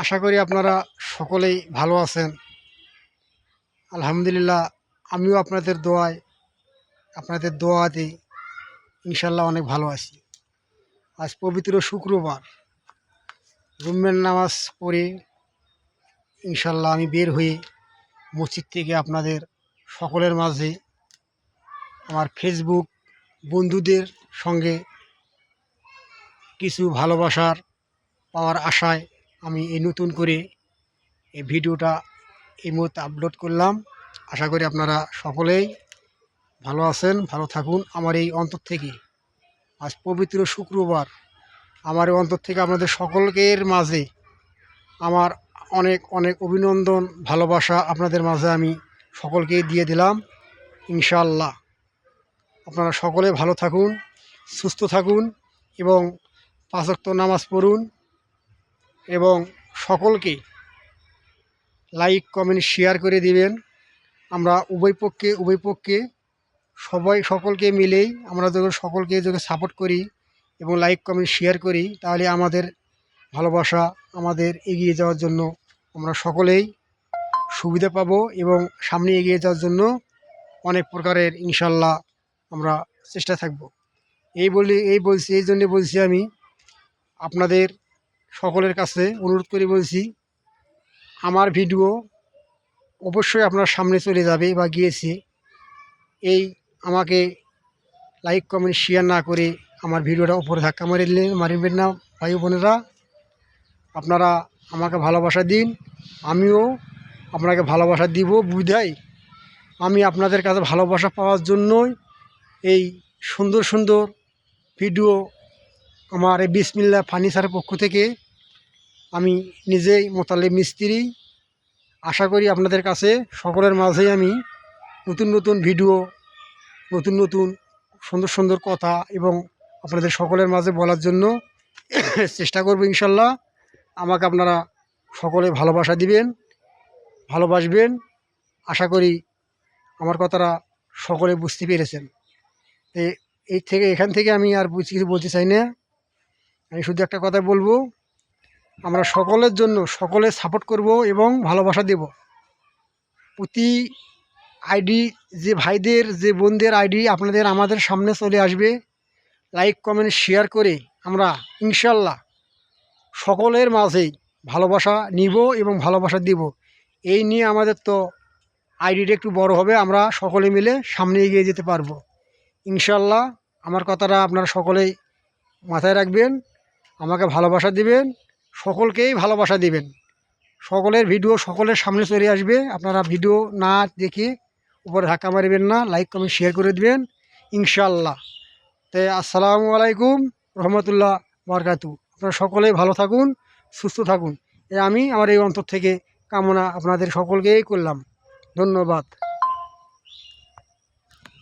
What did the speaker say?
আশা করি আপনারা সকলেই ভালো আছেন। আলহামদুলিল্লাহ, আমিও আপনাদের দোয়াতে ইনশাল্লাহ অনেক ভালো আছি। আজ পবিত্র শুক্রবার, জুম্মার নামাজ পড়ে ইনশাল্লাহ আমি বের হয়ে মসজিদ থেকে আপনাদের সকলের মাঝে আমার ফেসবুক বন্ধুদের সঙ্গে কিছু ভালোবাসার পাওয়ার আশায় আমি এই নতুন করে এই ভিডিওটা এই মুহূর্তে আপলোড করলাম। আশা করি আপনারা সকলেই ভালো আছেন, ভালো থাকুন। আমার এই অন্তর থেকে আজ পবিত্র শুক্রবার, আমার এই অন্তর থেকে আপনাদের সকলের মাঝে আমার অনেক অনেক অভিনন্দন, ভালোবাসা আপনাদের মাঝে আমি সকলকেই দিয়ে দিলাম। ইনশাআল্লাহ আপনারা সকলে ভালো থাকুন, সুস্থ থাকুন এবং 5 ওয়াক্ত নামাজ পড়ুন এবং সকলকে লাইক কমেন্ট শেয়ার করে দিবেন। আমরা উভয় পক্ষে সকলকে মিলেই আমরা যখন সকলকে যদি সাপোর্ট করি এবং লাইক কমেন্ট শেয়ার করি, তাহলে আমাদের ভালোবাসা আমাদের এগিয়ে যাওয়ার জন্য আমরা সকলেই সুবিধা পাব এবং সামনে এগিয়ে যাওয়ার জন্য অনেক প্রকারের ইনশাল্লাহ আমরা চেষ্টা থাকব। এই জন্যে বলছি আমি আপনাদের সকলের কাছে অনুরোধ করে বলছি, আমার ভিডিও অবশ্যই আপনার সামনে চলে যাবে বা গিয়েছে। এই আমাকে লাইক কমেন্ট শেয়ার না করে আমার ভিডিওটা উপরে ধাক্কা মারিবেন না ভাই বোনেরা। আপনারা আমাকে ভালোবাসা দিন, আমিও আপনাকে ভালোবাসা দিব। বুঝাই আমি আপনাদের কাছে ভালোবাসা পাওয়ার জন্যই এই সুন্দর সুন্দর ভিডিও আমার এই বিসমিল্লাহ ফার্নিচারের পক্ষ থেকে আমি নিজেই মোতালেব মিস্ত্রি। আশা করি আপনাদের কাছে সকলের মাঝেই আমি নতুন নতুন ভিডিও, নতুন নতুন সুন্দর সুন্দর কথা এবং আপনাদের সকলের মাঝে বলার জন্য চেষ্টা করব। ইনশাল্লাহ আমাকে আপনারা সকলে ভালোবাসা দিবেন, ভালোবাসবেন। আশা করি আমার কথাটা সকলে বুঝতে পেরেছেন। এখান থেকে আমি আর কিছু বলতে চাই না। আমি শুধু একটা কথা বলবো, আমরা সকলের জন্য সকলে সাপোর্ট করব এবং ভালোবাসা দেব। প্রতি আইডি যে ভাইদের, যে বোনদের আইডি আপনাদের আমাদের সামনে চলে আসবে, লাইক কমেন্ট শেয়ার করে আমরা ইনশাল্লাহ সকলের মাঝেই ভালোবাসা নিব এবং ভালোবাসা দিব। এই নিয়ে আমাদের তো আইডিটা একটু বড় হবে, আমরা সকলে মিলে সামনে এগিয়ে যেতে পারবো ইনশাল্লাহ। আমার কথাটা আপনারা সকলেই মাথায় রাখবেন, আমাকে ভালোবাসা দিবেন, সকলকেই ভালোবাসা দিবেন। সকলের ভিডিও সকলের সামনে চলে আসবে, আপনারা ভিডিও না দেখে উপরে ধাক্কা মারবেন না, লাইক কমেন্ট শেয়ার করে দেবেন ইনশাল্লাহ। তাই আসসালামু আলাইকুম রহমতুল্লাহ বারকাতু। আপনারা সকলেই ভালো থাকুন, সুস্থ থাকুন। আমি আমার এই অন্তর থেকে কামনা আপনাদের সকলকেই করলাম। ধন্যবাদ।